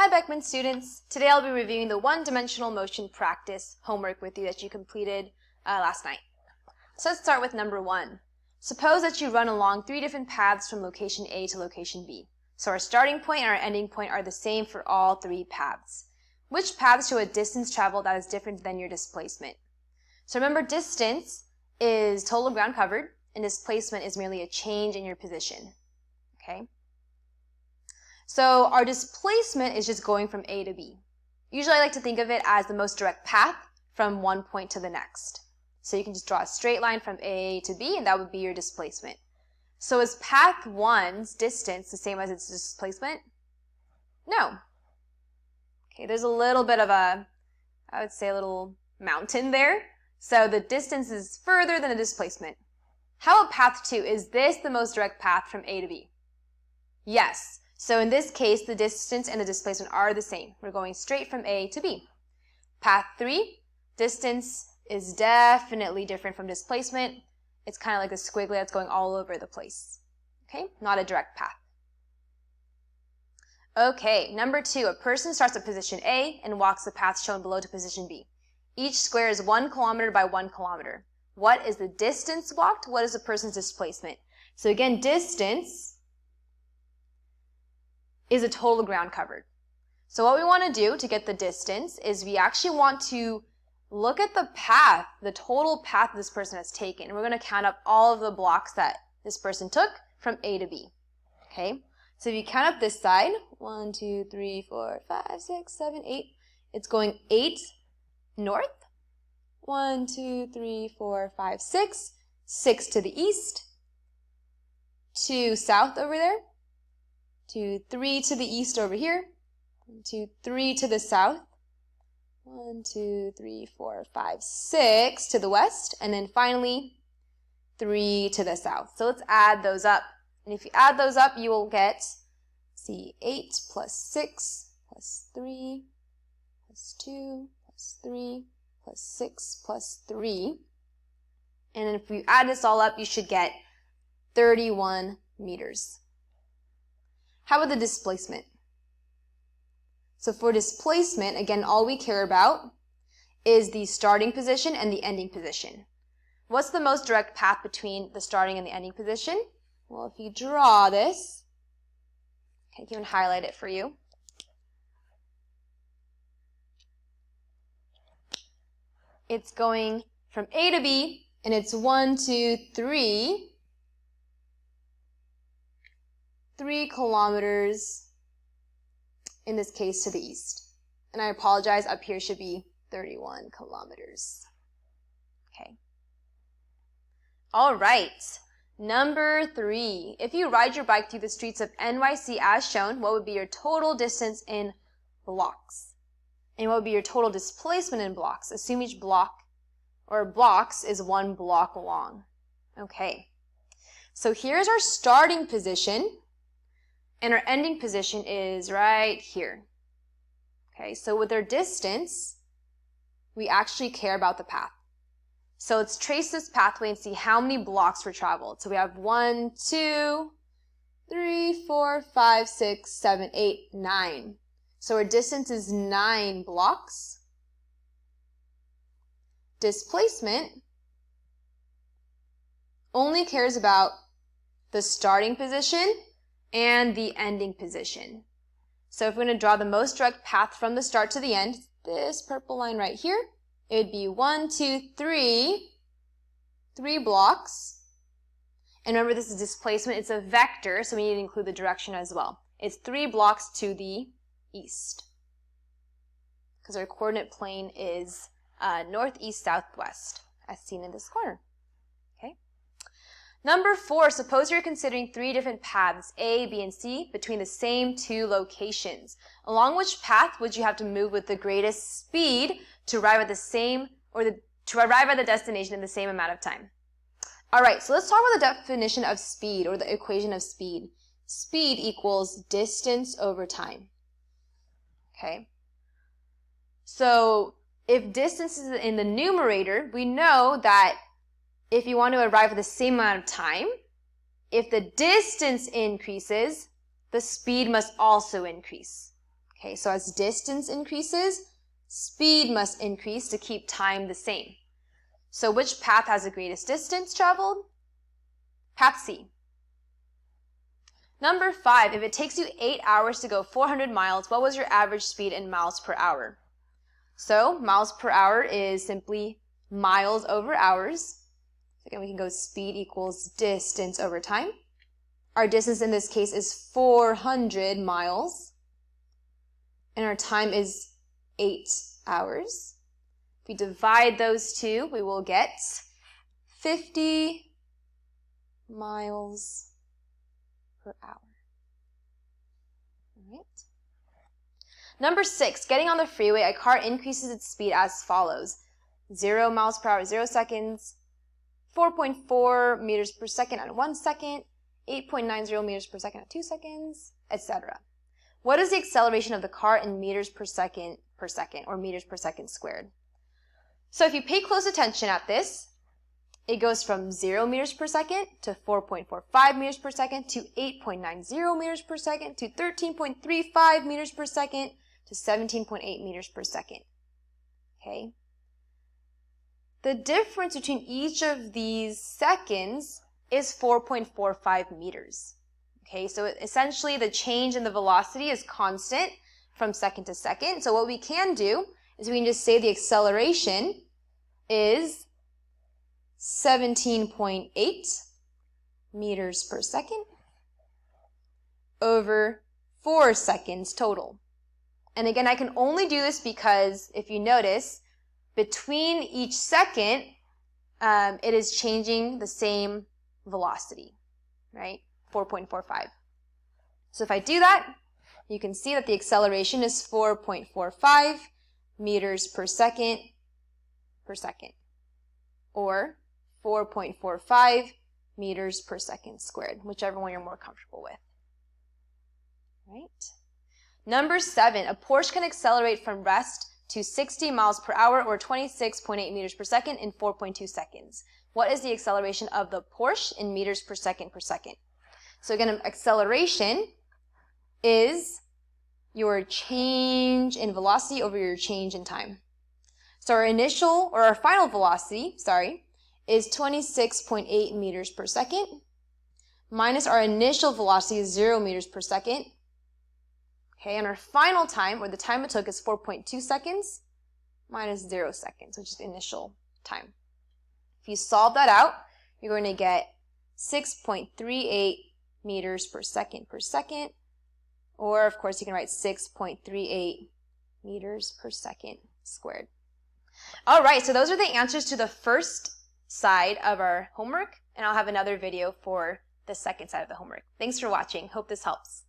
Hi Beckman students! Today I'll be reviewing the one-dimensional motion practice homework with you that you completed last night. So let's start with number 1. Suppose that you run along 3 different paths from location A to location B. So our starting point and our ending point are the same for all 3 paths. Which paths show a distance traveled that is different than your displacement? So remember, distance is total ground covered and displacement is merely a change in your position. Okay? So our displacement is just going from A to B. Usually I like to think of it as the most direct path from one point to the next. So you can just draw a straight line from A to B and that would be your displacement. So is path 1's distance the same as its displacement? No. Okay, there's a little bit of I would say a little mountain there. So the distance is further than the displacement. How about path 2? Is this the most direct path from A to B? Yes. So in this case, the distance and the displacement are the same. We're going straight from A to B. Path 3, distance is definitely different from displacement. It's kind of like a squiggly that's going all over the place. Okay, not a direct path. Okay, number 2, a person starts at position A and walks the path shown below to position B. Each square is 1 kilometer by 1 kilometer. What is the distance walked? What is the person's displacement? So again, distance is a total ground covered. So what we want to do to get the distance is we actually want to look at the path, the total path this person has taken. And we're going to count up all of the blocks that this person took from A to B. Okay? So if you count up this side, 1, 2, 3, 4, 5, 6, 7, 8. It's going 8 north. 1, 2, 3, 4, 5, 6. 6 to the east. 2 south over there. 2, 3 to the east over here. 1, 2, 3 to the south. 1, 2, 3, 4, 5, 6 to the west. And then finally, 3 to the south. So let's add those up. And if you add those up, you will get, see, 8 plus 6 plus 3 plus 2 plus 3 plus 6 plus 3. And then if you add this all up, you should get 31 meters. How about the displacement? So for displacement, again, all we care about is the starting position and the ending position. What's the most direct path between the starting and the ending position? Well, if you draw this, I can even highlight it for you. It's going from A to B, and it's 1, 2, 3 kilometers, in this case, to the east. And I apologize, up here should be 31 kilometers. Okay. All right. Number 3. If you ride your bike through the streets of NYC as shown, what would be your total distance in blocks? And what would be your total displacement in blocks? Assume each block, or blocks, is 1 block long. Okay. So here's our starting position. And our ending position is right here. Okay, so with our distance, we actually care about the path. So let's trace this pathway and see how many blocks were traveled. So we have 1, 2, 3, 4, 5, 6, 7, 8, 9. So our distance is 9 blocks. Displacement only cares about the starting position and the ending position. So if we're going to draw the most direct path from the start to the end, this purple line right here, it would be 1, 2, 3 blocks. And remember, this is displacement. It's a vector, so we need to include the direction as well. It's 3 blocks to the east, because our coordinate plane is northeast, southwest, as seen in this corner. Number 4, suppose you're considering 3 different paths, A, B, and C, between the same 2 locations. Along which path would you have to move with the greatest speed to arrive at the same, to arrive at the destination in the same amount of time? Alright, so let's talk about the definition of speed, or the equation of speed. Speed equals distance over time. Okay? So, if distance is in the numerator, we know that if you want to arrive at the same amount of time, if the distance increases, the speed must also increase. Okay, so as distance increases, speed must increase to keep time the same. So which path has the greatest distance traveled? Path C. Number 5, if it takes you 8 hours to go 400 miles, what was your average speed in miles per hour? So miles per hour is simply miles over hours. Again, we can go speed equals distance over time. Our distance in this case is 400 miles. And our time is 8 hours. If we divide those two, we will get 50 miles per hour. All right. Number 6, getting on the freeway, a car increases its speed as follows. 0 miles per hour, 0 seconds, 4.4 meters per second at 1 second, 8.90 meters per second at 2 seconds, etc. What is the acceleration of the car in meters per second, or meters per second squared? So if you pay close attention at this, it goes from 0 meters per second to 4.45 meters per second to 8.90 meters per second to 13.35 meters per second to 17.8 meters per second. Okay? The difference between each of these seconds is 4.45 meters. Okay, so essentially the change in the velocity is constant from second to second. So what we can do is we can just say the acceleration is 17.8 meters per second over 4 seconds total. And again, I can only do this because if you notice, between each second, it is changing the same velocity, right? 4.45. So if I do that, you can see that the acceleration is 4.45 meters per second, or 4.45 meters per second squared, whichever one you're more comfortable with. Right? Number 7, a Porsche can accelerate from rest to 60 miles per hour or 26.8 meters per second in 4.2 seconds. What is the acceleration of the Porsche in meters per second per second? So again, acceleration is your change in velocity over your change in time. So our final velocity, is 26.8 meters per second minus our initial velocity is 0 meters per second. Okay, and our final time, or the time it took, is 4.2 seconds minus 0 seconds, which is the initial time. If you solve that out, you're going to get 6.38 meters per second, or of course you can write 6.38 meters per second squared. All right, so those are the answers to the first side of our homework, and I'll have another video for the second side of the homework. Thanks for watching. Hope this helps.